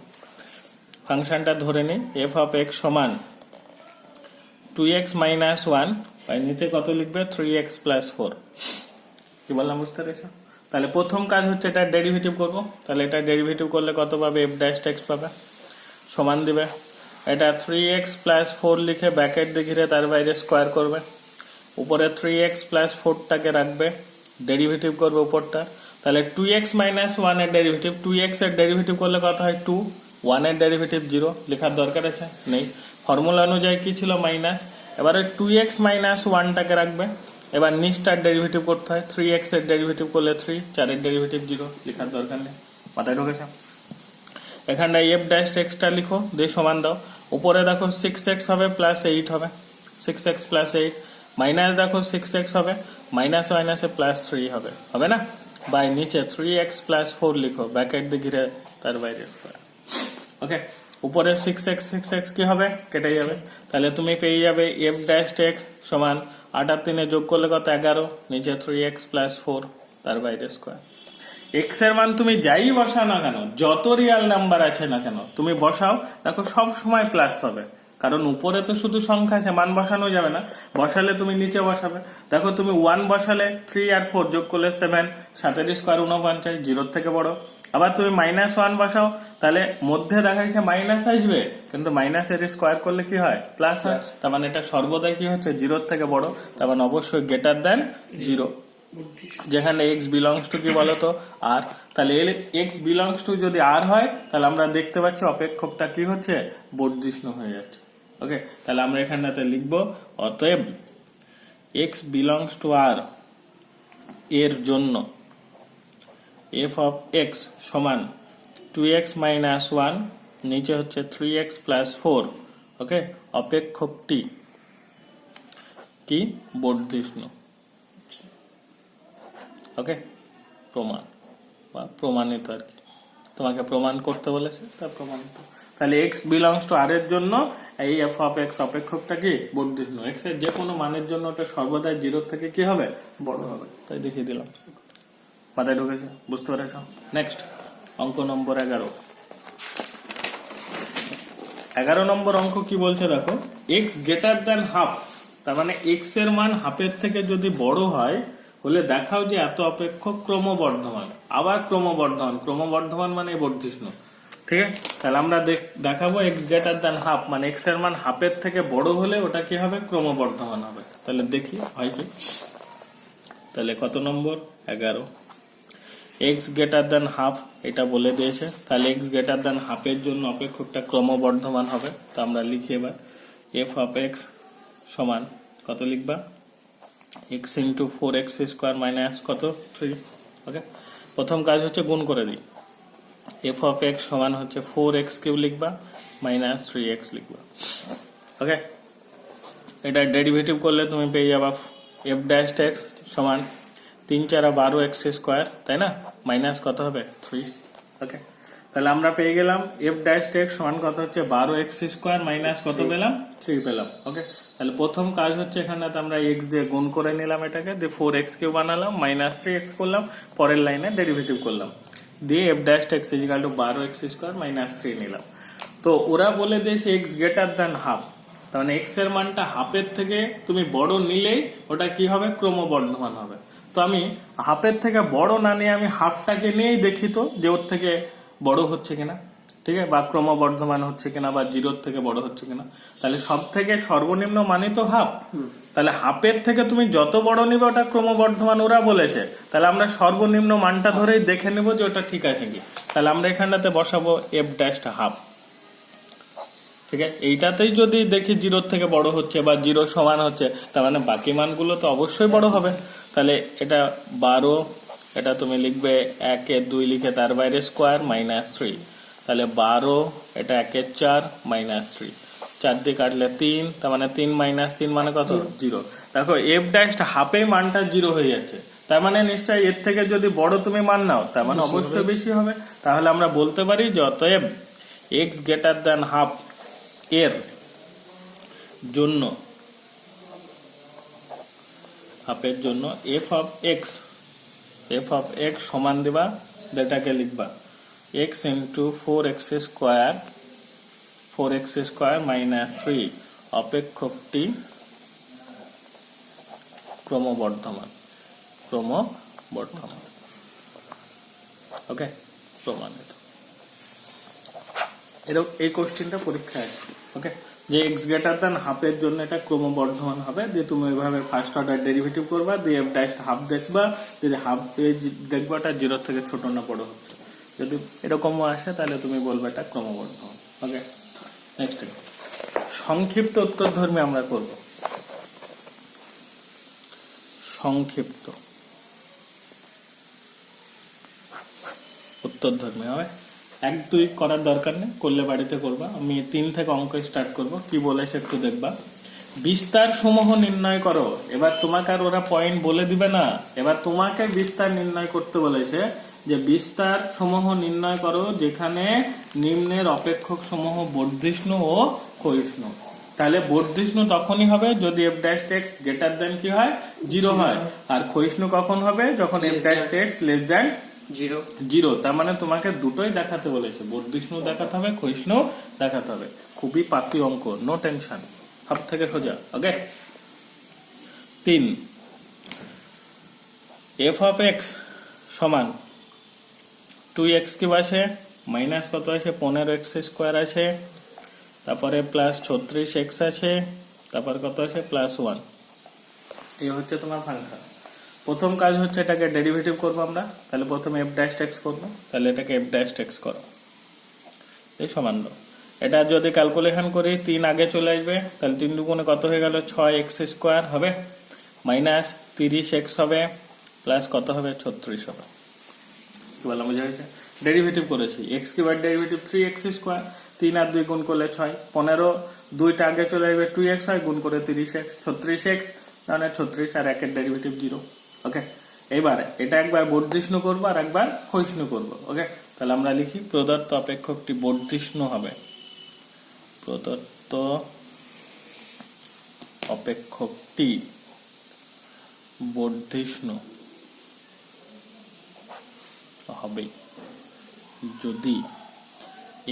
ফাংশনটা ধরে নিই, এফ অফ এক্স সমান 2x মাইনাস 1, আর নিচে কত লিখবে? 3x plus 4। কি বললাম? বুঝতে পেরেছো? তাহলে প্রথম কাজ হচ্ছে এটা ডেরিভেটিভ করবো। তাহলে এটা ডেরিভেটিভ করলে কত পাবে? f ড্যাশ এক্স পাবে, সমান দিবে এটা 3x প্লাস 4 লিখে ব্র্যাকেট দিয়ে তার বাইরে স্কোয়ার করবে, উপরে 3x প্লাস 4টাকে রাখবে, ডেরিভেটিভ করবে উপরটা। তাহলে 2x মাইনাস 1 এর ডেরিভেটিভ, 2x এর ডেরিভেটিভ করলে কত হয়? 2, 1 এর ডেরিভেটিভ 0, লেখার দরকার আছে? নেই। ফর্মুলা অনুযায়ী কি ছিল? মাইনাস। এবারে 2x মাইনাস 1টাকে রাখবে, এবার নিচটার ডেরিভেটিভ করতে হয়। 3x এর ডেরিভেটিভ করলে 3, 4 এর ডেরিভেটিভ 0, লেখার দরকার নেই। মাথায় ঢুকেছে? এখানটা এফ ড্যাশ এক্সটা লিখো, দিয়ে সমান দাও। উপরে দেখো 6x হবে প্লাস 8 হবে, 6x প্লাস 8, মাইনাস দেখো 6x হবে, মাইনাস মাইনাসে প্লাস 3 হবে, হবে না? বাই নিচে 3x প্লাস 4 লিখো, ব্র্যাকেট দিয়ে ঘিরে তার বাইরে স্কোয়ার। ওকে, উপরে 6x কি হবে? কেটে যাবে। তাহলে তুমি পেয়ে যাবে এফ ড্যাশ এক্স সমান 8 আর 3 যোগ করলে কত? 11, নিচে 3x প্লাস 4 তার বাইরে স্কোয়ার। এক্স এর মান তুমি যাই বসাও না কেন, যত রিয়াল নাম্বার আছে না কেন তুমি বসাও, দেখো সব সময় প্লাস পাবে। কারণ উপরে তো শুধু সংখ্যা আছে, মান বসানো যাবে না। বসালে তুমি নিচে বসাবে। দেখো তুমি 1 বসালে 3 আর 4 যোগ করলে 7, 7 স্কোয়ার 49, জিরোর থেকে বড়। আবার তুমি মাইনাস 1 বসাও, তাহলে মধ্যে দেখাচ্ছে মাইনাস আসবে, কিন্তু মাইনাসের স্কোয়ার করলে কি হয়? প্লাস হয়। তার মানে এটা সর্বদাই কি হচ্ছে? জিরোর থেকে বড়। তার মানে অবশ্যই গ্রেটার দেন 0। যেখানে এক্স বিলংস টু কি বলতো? আর। তাহলে এক্স বিলংস টু যদি আর হয় তাহলে আমরা দেখতে পাচ্ছি অপেক্ষকটা কি হচ্ছে? বর্ধিষ্ণু হয়ে যাচ্ছে। ওকে, তাহলে আমরা এখানটাতে লিখবো অতএব এক্স বিলংস টু আর এর জন্য এফ অফ এক্স সমান 2x মাইনাস 1, নিচে হচ্ছে 3x প্লাস 4। ওকে, অপেক্ষকটি কি? বর্ধিষ্ণু। ওকে, প্রমাণ বা প্রমাণিত আর কি, তোমাকে প্রমাণ করতে বলেছে, তা প্রমাণিত। তাহলে এক্স বিলংস টু আর এর জন্য এই এফ অফ এক্স অপেক্ষকটা কি? বর্ধিষ্ণু। এক্স এর যে কোনো মানের জন্য ওটা সর্বদাই জিরোর থেকে কি হবে? বড় হবে। তাই দেখিয়ে দিলাম। মাথায় ঢুকেছে? বুঝতে পেরেছ? নেক্সট অঙ্ক নম্বর 11। 11 নম্বর অঙ্ক কি বলছে দেখো, এক্স গ্রেটার দেন হাফ। তার মানে এক্স এর মান হাফের থেকে যদি বড় হয় হলে দেখাও যে এত অপেক্ষক ক্রমবর্ধমান। আবার ক্রমবর্ধমান, ক্রমবর্ধমান মানে বর্ধিষ্ণু। ঠিক আছে, তাহলে আমরা দেখাবো এক্স গ্রেটার দেন হাফ, মানে এক্স এর মান হাফের থেকে বড় হলে ওটা কি হবে? ক্রমবর্ধমান হবে। তাহলে দেখি হয় কি। তাহলে কত নম্বর? 11। এক্স গ্রেটার দেন হাফ এটা বলে দিয়েছে। তাহলে এক্স গ্রেটার দেন হাফের জন্য অপেক্ষকটা ক্রমবর্ধমান হবে। তো আমরা লিখি এবার এফ অফ এক্স সমান কত লিখবা? X into 4x square minus কত? 3। ওকে, প্রথম কাজ হচ্ছে গুণ করে দিই। এফ অফ এক্স সমান হচ্ছে 4x কিউব লিখবা মাইনাস 3x লিখবা। ওকে, এটা ডেরিভেটিভ করলে তুমি পেয়ে যাবা এফ ড্যাশ এক্স সমান 3 4 12x স্কোয়ার, তাই না? মাইনাস কত হবে? 3। ওকে, তাহলে আমরা পেয়ে গেলাম এফ ড্যাশ এক্স সমান কত হচ্ছে? 12x স্কোয়ার মাইনাস কত পেলাম? 3 পেলাম। ওকে, তাহলে প্রথম কাজ হচ্ছে এখানে আমরা এক্স দিয়ে গুণ করে নিলাম, এটাকে দিয়ে 4x কিউব বানালাম, মাইনাস 3x করলাম, পরের লাইনে ডেরিভেটিভ করলাম, দিয়ে f dash x equal to 12x square minus 3 নিলাম। তো ওরা বলে দিয়েছে এক্স গ্রেটার দেন হাফ, তার মানে এক্স এর মানটা হাফের থেকে তুমি বড় নিলেই ওটা কি হবে? ক্রমবর্ধমান হবে। তো আমি হাফের থেকে বড় না নিয়ে আমি হাফটাকে নিয়েই দেখি তো যে ওর থেকে বড় হচ্ছে কিনা, ঠিক আছে, বা ক্রমবর্ধমান হচ্ছে কিনা, বা জিরোর থেকে বড় হচ্ছে কিনা। তাহলে সব থেকে সর্বনিম্ন মানই তো হাফ। তাহলে হাফের থেকে তুমি যত বড় নিবে ওটা ক্রমবর্ধমান ওরা বলেছে, তাহলে আমরা সর্বনিম্ন মানটা ধরেই দেখে নেবো যে ওটা ঠিক আছে কি। তাহলে আমরা এখানটাতে বসাবো এফ ড্যাশ হাফ, ঠিক আছে। এইটাতেই যদি দেখি জিরোর থেকে বড় হচ্ছে বা জিরো সমান হচ্ছে, তার মানে বাকি মানগুলো তো অবশ্যই বড় হবে। তাহলে এটা 12, এটা তুমি লিখবে 1-2 লিখে তার বাইরে স্কোয়ার -3, তাহলে 12, এটা 1-4 -3, 4 দিয়ে কাটলে 3, তার মানে 3 - 3 মানে কত? 0। দেখো এফ ড্যাশ হাফে মানটা 0 হয়ে যাচ্ছে, তার মানে নিশ্চয়ই এর থেকে যদি বড় তুমি মান নাও তার মানে অবশ্যই বেশি হবে। তাহলে আমরা বলতে পারি যে অতএব এক্স গ্রেটার দ্যান হাফ এর জন্য, হাফের জন্য এফ অফ এক্স সমান দিবা, যেটাকে লিখবা এক্স ইন্টু 4x স্কোয়ার -3 অপেক্ষকটি ক্রমবর্ধমান। ওকে, প্রমাণিত। এরকম এই কোশ্চেনটা পরীক্ষায় আসবে। ওকে, যে এক্স গ্রেটার দ্যান হাফের জন্য এটা ক্রমবর্ধমান হবে, দিয়ে তুমি ওইভাবে ফার্স্ট অর্ডার ডেরিভেটিভ করবা, দিয়ে এফ ড্যাশ হাফ দেখবা, যদি হাফ দেখবা এটা জিরোর থেকে ছোট না বড় হচ্ছে। যদি এরকমও আসে তাহলে তুমি বলবে এটা ক্রমবর্ধমান। ওকে, নেক্সট সংক্ষিপ্ত উত্তরধর্মী আমরা করব। সংক্ষিপ্ত উত্তরধর্মী হবে। 1-2 করার দরকার নেই, করলে বাড়িতে করবা। আমি 3 থেকে অঙ্ক স্টার্ট করব। কি বলেছে একটু দেখবা। বিস্তার সমূহ নির্ণয় করো। এবার তোমাকে আর ওরা পয়েন্ট বলে দিবে না, এবার তোমাকে বিস্তার নির্ণয় করতে বলেছে, যে বিস্তার সমূহ নির্ণয় করো যেখানে নিম্নের অপেক্ষক সমূহ বর্ধিষ্ণু ও ক্ষয়িষ্ণু। তাহলে বর্ধিষ্ণু তখনই হবে যদি F dash x greater than কি হয় 0 হয়, আর ক্ষয়িষ্ণু কখন হবে যখন F dash x less than 0। তার মানে তোমাকে দুটোই দেখাতে বলেছে, বর্ধিষ্ণু দেখাতে হবে, ক্ষয়িষ্ণু দেখাতে হবে। খুবই পাতি অঙ্ক, নো টেনশন, সব থেকে সোজা। ওকে, 3 এফ অফ এক্স সমান 2x কিউব আছে, মাইনাস কত আছে 15x স্কোয়ার আছে, তারপরে প্লাস 36x আছে, তারপর কত আছে +1। এই হচ্ছে তোমার ফাংশন। প্রথম কাজ হচ্ছে এটাকে ডেরিভেটিভ করবো আমরা। তাহলে প্রথমে এফ ড্যাশ এক্স করবো, তাহলে এটাকে এফ ড্যাশ এক্স করো, এই সমান দাও। এটা যদি ক্যালকুলেশন করি 3 আগে চলে আসবে, তাহলে 3 দুগুণে কত হয়ে গেল 6x স্কোয়ার হবে, মাইনাস 30x হবে, প্লাস কত হবে 36 হবে। কি বললাম, বুঝা গেছে? ডেরিভেটিভ করেছি, এক্স কিউবের ডেরিভেটিভ 3x স্কোয়ার, 3 আর 2 গুণ করলে 6, 15, 2টা আগে চলে আসবে 2x হয়, গুণ করে 30x, 36x, মানে 36 আর 1 এর ডেরিভেটিভ 0। ওকে, এবার এটা একবার বর্ধিষ্ণু করবো আর একবার ক্ষয়িষ্ণু করবো। ওকে, তাহলে আমরা লিখি প্রদত্ত অপেক্ষকটি বর্ধিষ্ণু হবে, প্রদত্ত অপেক্ষকটি বর্ধিষ্ণু হবে যদি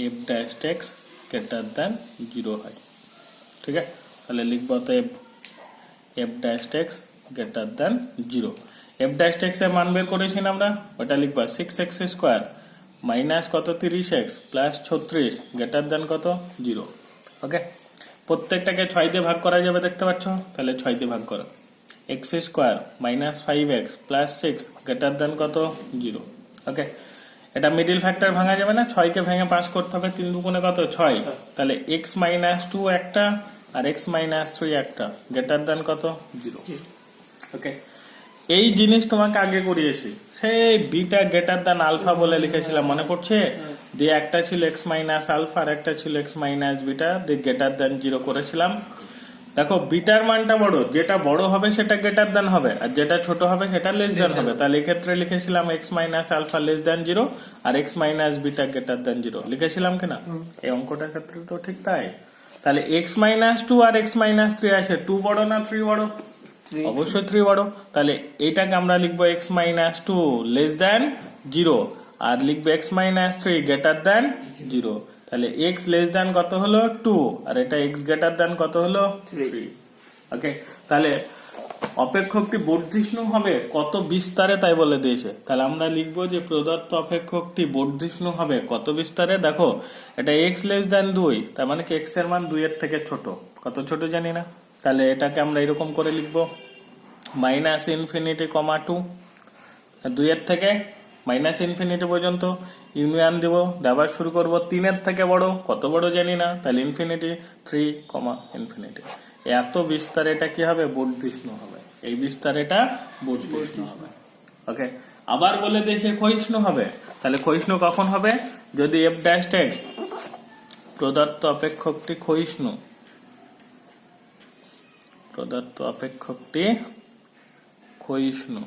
F dash x greater than 0 হয়। ঠিক আছে, তাহলে লিখবো তো F dash x greater than 0। F dash x এর মান বের করেছি না আমরা, ওটা লিখবা 6x স্কোয়ার মাইনাস কত 30x প্লাস 36 গ্রেটার দ্যান কত 0। ওকে, প্রত্যেকটাকে 6 দিয়ে ভাগ করা যাবে, দেখতে পাচ্ছ, তাহলে 6 দিয়ে ভাগ করো। x square minus 5x plus 6 greater than কত 0। ওকে, এটা মিডিল ফ্যাক্টর ভাঙা যাবে না, 6 কে ভেঙে 5 করতে হবে, 3 দুগুণে কত 6, তাহলে x মাইনাস 2 একটা আর x মাইনাস 3 একটা, গ্রেটার দ্যান কত 0। ওকে, এই জিনিস তোমাকে আগে করিয়েছি, সেই বিটা গ্রেটার দ্যান আলফা বলে লিখেছিলাম, মনে পড়ছে? দিয়ে একটা ছিল x মাইনাস আলফা আর একটা ছিল x মাইনাস বিটা, দিয়ে গ্রেটার দ্যান 0 করেছিলাম। দেখো বিটার মানটা বড়, যেটা বড় হবে সেটা গ্রেটার দ্যান হবে, আর যেটা ছোট হবে সেটা লেস দ্যান হবে। তাহলে এক্ষেত্রে লিখেছিলাম x minus alpha less than 0 আর x minus beta greater than 0 লিখেছিলাম কিনা? এই অঙ্কটার ক্ষেত্রে তো ঠিক তাই। তাহলে x মাইনাস 2 আর x মাইনাস 3 আছে, 2 বড় না 3 বড়? অবশ্যই 3 বড়। তাহলে এটাকে আমরা লিখবো x মাইনাস 2 লেস দ্যান 0 আর লিখবো x মাইনাস 3 গ্রেটার দ্যান 0। তাহলে x লেস দ্যান কত হলো 2 আর এটা x গ্রেটার দ্যান কত হলো 3। ওকে, তাহলে অপেক্ষকটি বর্ধিষ্ণু হবে কত বিস্তারে তাই বলে দিয়েছে। তাহলে আমরা লিখবো যে প্রদত্ত অপেক্ষকটি বর্ধিষ্ণু হবে কত বিস্তারে। দেখো এটা x লেস দেন 2, তার মানে কি x এর মান 2 এর থেকে ছোট। কত ছোট জানি না, তাহলে এটাকে আমরা এরকম করে লিখবো মাইনাস ইনফিনিটি কমা 2, 2 এর থেকে মাইনাস ইনফিনিটি পর্যন্ত ইউনিয়ন দিব, দেওয়ার শুরু করব 3 এর থেকে বড়, কত বড় জানি না, তাহলে ইনফিনিটি 3 কমা ইনফিনিটি। এত বিস্তারে এটা কি হবে, বর্ধিষ্ণু হবে। এই বিস্তারে এটা বর্ধিষ্ণু হবে। ওকে, আবার বলে দিয়েছে ক্ষয়িষ্ণু হবে। তাহলে ক্ষয়িষ্ণু কখন হবে, যদি এফ ড্যাশ এক্স প্রদত্ত অপেক্ষকটি ক্ষয়িষ্ণু, প্রদত্ত অপেক্ষকটি ক্ষয়িষ্ণু।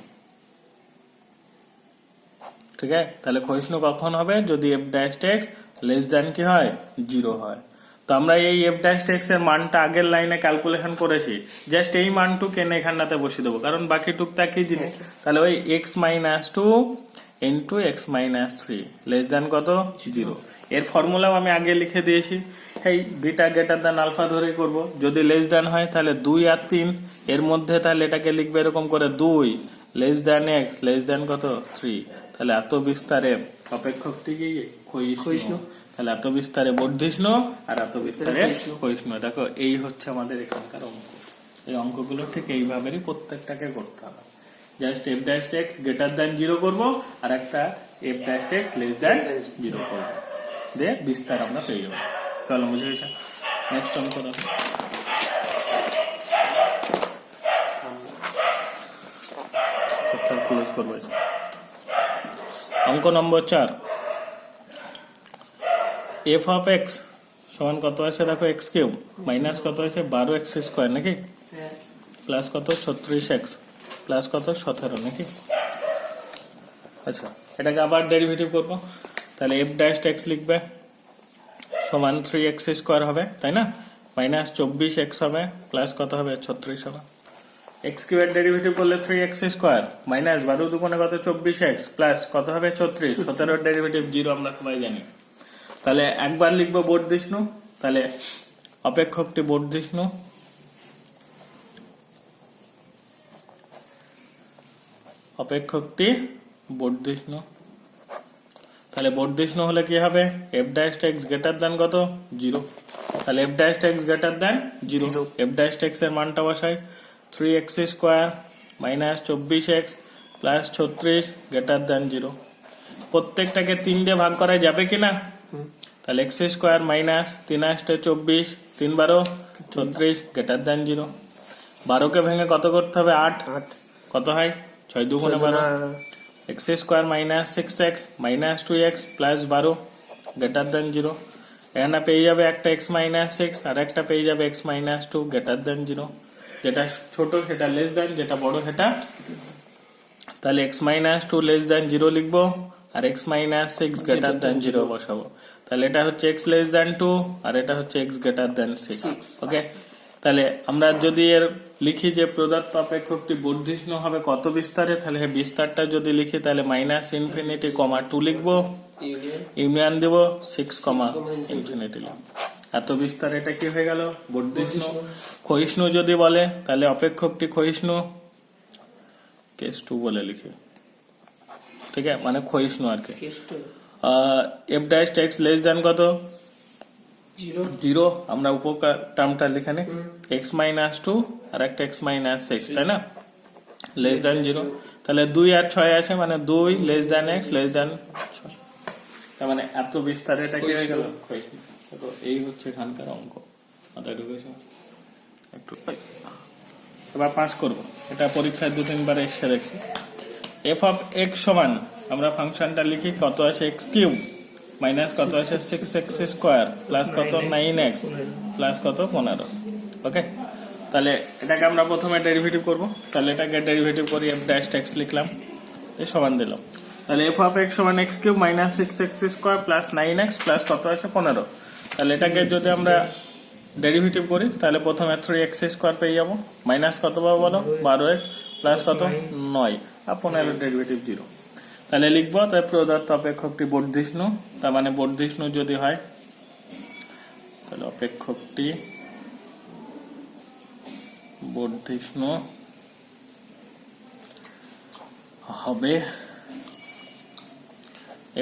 ঠিক আছে, তাহলে ক্ষয়িষ্ণু কখন হবে, যদি F dash x less than কি হয়, 0 হয়। তো আমরা এই এফ ড্যাশ এক্স এর মানটা আগের লাইনে ক্যালকুলেশন করেছি, জাস্ট এই মানটুকু এনে এখানটাতে বসিয়ে দেবো, কারণ বাকি টুকটা কি জিনিস। তাহলে ওই x minus 2 into x minus 3 less than কত, 0। এর ফর্মুলাও আমি আগে লিখে দিয়েছি, এই বিটা গ্রেটার দেন আলফা ধরে করব। যদি লেস দেন হয় তাহলে 2 আর 3 এর মধ্যে, তাহলে এটাকে লিখবে এরকম করে 2 less than x less than কত, 3। তাহলে এত বিস্তারে অপেক্ষকটি কি ক্ষয়িষ্ণু, তাহলে এত বিস্তারে বর্ধিষ্ণু আর এত বিস্তারে ক্ষয়িষ্ণু। দেখো এই হচ্ছে আমাদের এখানকার অঙ্ক। এই অঙ্কগুলো ঠিক এইভাবেই প্রত্যেকটাকে করতে হবে। Just F dash x greater than 0 করবো, আর একটা F dash x less than 0 করবো, দিয়ে বিস্তার আমরা পেয়ে যাবো। চলো, বুঝে গেছে। নেক্সট অঙ্ক দেখো। ক্লোজ করবো। অঙ্ক নম্বর 4, এফ অফ এক্স সমান কত আছে, দেখো এক্স কিউব মাইনাস কত আছে 12x স্কোয়ার নাকি, প্লাস কত 36x প্লাস কত 17 নাকি। আচ্ছা, এটাকে আবার ডেরিভেটিভ করবো, তাহলে এফ ড্যাশ এক্স লিখবে সমান 3x স্কোয়ার হবে, তাই না, মাইনাস 24x হবে প্লাস কত হবে 36 হবে। এক্স কিউবের ডেরিভেটিভ করলে 3x স্কোয়ার মাইনাস 12 দুগুণে কত 24x প্লাস কত হবে 36, 17 ডেরিভেটিভ 0 আমরা সবাই জানি। তাহলে একবার লিখবো বর্ধিষ্ণু, তাহলে অপেক্ষকটি বর্ধিষ্ণু, অপেক্ষকটি বর্ধিষ্ণু। তাহলে বর্ধিষ্ণু হলে কি হবে, F dash x greater than কত 0, তাহলে F dash x greater than 0, F dash x এর মানটা বসাই 3x square minus 24x plus 36 greater than 0। প্রত্যেকটাকে 3 দিয়ে ভাগ করা যাবে কিনা, তাহলে এক্স স্কোয়ার মাইনাস 3 আসতে 24 3 12 36 গ্রেটার দেন 0। 12কে ভেঙে কত করতে হবে 8, কত হয় 6 দুগুণে 12, x square minus 6x minus 2x plus 12 greater than 0। এখানে পেয়ে যাবে একটা এক্স মাইনাস 6 আর একটা পেয়ে যাবে এক্স মাইনাস 2 গ্রেটার দেন 0। যেটা ছোট সেটা লেস দেন, যেটা বড় সেটা, তাহলে এক্স মাইনাস 2 লেস দেন 0 লিখবো, আর এক্স মাইনাস 6 গ্রেটার দেন 0 বসাবো। তাহলে এটা হচ্ছে এক্স লেস দেন 2 আর এটা হচ্ছে এক্স গ্রেটার দেন 6। ওকে, তাহলে আমরা যদি এর লিখি যে প্রদত্ত অপেক্ষকটি বর্ধিষ্ণু হবে কত বিস্তারে, তাহলে বিস্তারটা যদি লিখি তাহলে মাইনাস ইনফিনিটি কমা 2 লিখবো, ইউনিয়ন দিব 6 কমা ইনফিনিটি লিখবো। এত বিস্তার এটা কি হয়ে গেল, বর্ধিষ্ণু। ক্ষয়িষ্ণু যদি বলে তাহলে অপেক্ষকটি ক্ষয়িষ্ণু, কেস 2 বলে লিখি, ঠিক আছে, মানে ক্ষয়িষ্ণু আর কি। F dash x less than কত 0, আমরা উপকার টার্মটা লিখে নি, এক্স মাইনাস 2 আর একটা এক্স মাইনাস 6, তাই না, লেস দেন 0। তাহলে 2 আর 6 আছে, মানে 2 less than x less than 6, তার মানে এত বিস্তারে এটা কি হয়ে গেল, ক্ষয়িষ্ণু। তো এই হচ্ছে এখানকার অঙ্ক, মাথায় ঢুকেছে একটু। এবার 5 করবো, এটা পরীক্ষায় 2-3 বার এসে দেখি। এফ অফ এক্স সমান, আমরা ফাংশনটা লিখি কত আছে এক্স কিউব মাইনাস কত আছে 6x স্কোয়ার প্লাস কত 9x প্লাস কত 15। ওকে, তাহলে এটাকে আমরা প্রথমে ডেরিভেটিভ করব, তাহলে এটাকে ডেরিভেটিভ করি, এফ ড্যাশ এক্স লিখলাম, এই সমান দিলাম। তাহলে এফ অফ এক্স সমান x cube minus 6x square plus 9x plus কত আছে 15। তাহলে এটাকে যদি আমরা ডেরিভেটিভ করি তাহলে প্রথমে 3x স্কোয়ার পেয়ে যাবো, মাইনাস কত পাবো বলো 12x প্লাস কত 9 আর 15 ডেরিভেটিভ 0। তাহলে লিখবো, তাই প্রদত্ত অপেক্ষকটি বর্ধিষ্ণু, তার মানে বর্ধিষ্ণু যদি হয় তাহলে অপেক্ষকটি বর্ধিষ্ণু হবে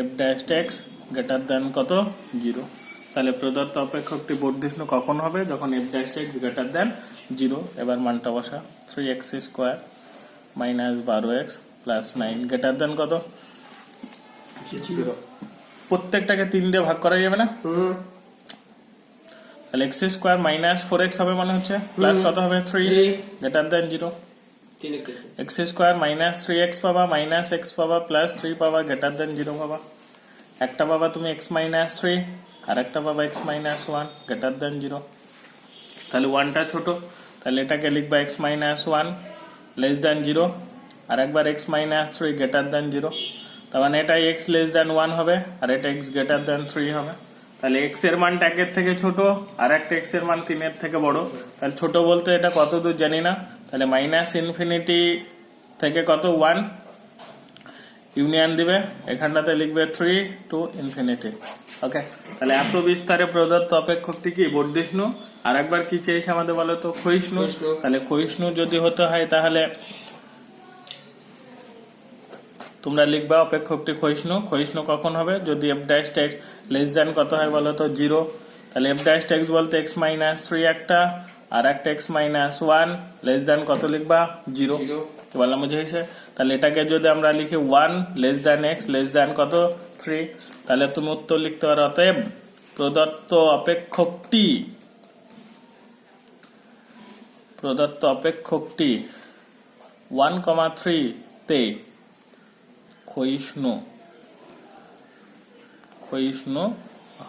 F dash x greater than কত 0। তাহলে প্রদত্ত অপেক্ষকটি বর্ধিষ্ণু কখন হবে? যখন F dash x greater than 0। এবার মানটা বসা, 3x square minus 12x plus 9 greater than কত 0। প্রত্যেকটাকে 3 দিয়ে ভাগ করা যাবে না? তাহলে এক্স স্কোয়ার মাইনাস 4x হবে মানে হচ্ছে প্লাস কত হবে 3 greater than 0। X square minus 3x পাবা মাইনাস এক্স পাবা প্লাস 3 পাবা গ্রেটার দেন 0 পাবা। একটা পাবা তুমি x মাইনাস 3 আর একটা পাবা x মাইনাস 1 গ্রেটার দেন 0। তাহলে 1টা ছোট, তাহলে এটাকে লিখবা x মাইনাস 1 লেস দেন 0 আর একবার x মাইনাস 3 গ্রেটার দেন 0। তার মানে এটা x লেস দেন 1 হবে আর এটা x গ্রেটার দেন 3 হবে। তাহলে x এর মান 1 এর থেকে ছোট আর একটা x এর মান 3 এর থেকে বড়। তাহলে ছোট বলতে এটা কত দূর জানি না, তাহলে মাইনাস ইনফিনিটি থেকে কত 1 ইউনিয়ন দিবে, এখানটাতে লিখবে 3 টু ইনফিনিটি। ওকে, তাহলে এত বিস্তারে প্রদত্ত অপেক্ষকটি কি বর্ধিষ্ণু। আর একবার কি চেয়েছে আমাদের বলো তো? ক্ষয়িষ্ণু। তাহলে ক্ষয়িষ্ণু যদি হতে হয় তাহলে তোমরা লিখবা অপেক্ষকটি ক্ষয়িষ্ণু। ক্ষয়িষ্ণু কখন হবে? যদি F dash x less than কত হয় বলো তো 0। তাহলে এফ ড্যাশ এক্স বলতে এক্স মাইনাস 3 একটা আর একটা এক্স মাইনাস 1 লেস দেন কত লিখবা 0। কি বললাম বুঝেছে? তাহলে এটাকে যদি আমরা লিখি 1 less than x less than কত 3, তাহলে তুমি উত্তর লিখতে পারো অতএব প্রদত্ত অপেক্ষকটি 1,3 তে ক্ষয়িষ্ণু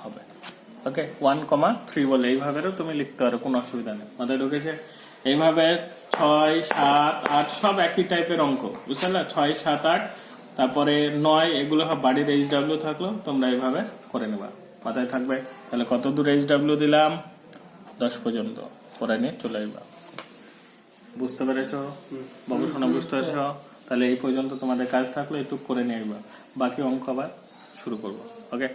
হবে। ওকে, 1,3 বলে এইভাবেও তুমি লিখতে পারো, কোনো অসুবিধা নেই। মাথায় ঢুকেছে? এইভাবে 6, 7, 8 সব একই টাইপের অঙ্ক, বুঝতে পারলে? 6, 7, 8 তারপরে 9 এগুলো সব বাড়ির HW থাকলো, তোমরা এইভাবে করে নেবা, মাথায় থাকবে। তাহলে কত দূর HW দিলাম? 10 পর্যন্ত করে নিয়ে চলে আসবা। বুঝতে পেরেছো বাবু সোনা? বুঝতে পেরেছো? তাহলে এই পর্যন্ত তোমাদের কাজ থাকলো, একটু করে নিয়ে আসবা, বাকি অঙ্ক আবার শুরু করবো। ওকে।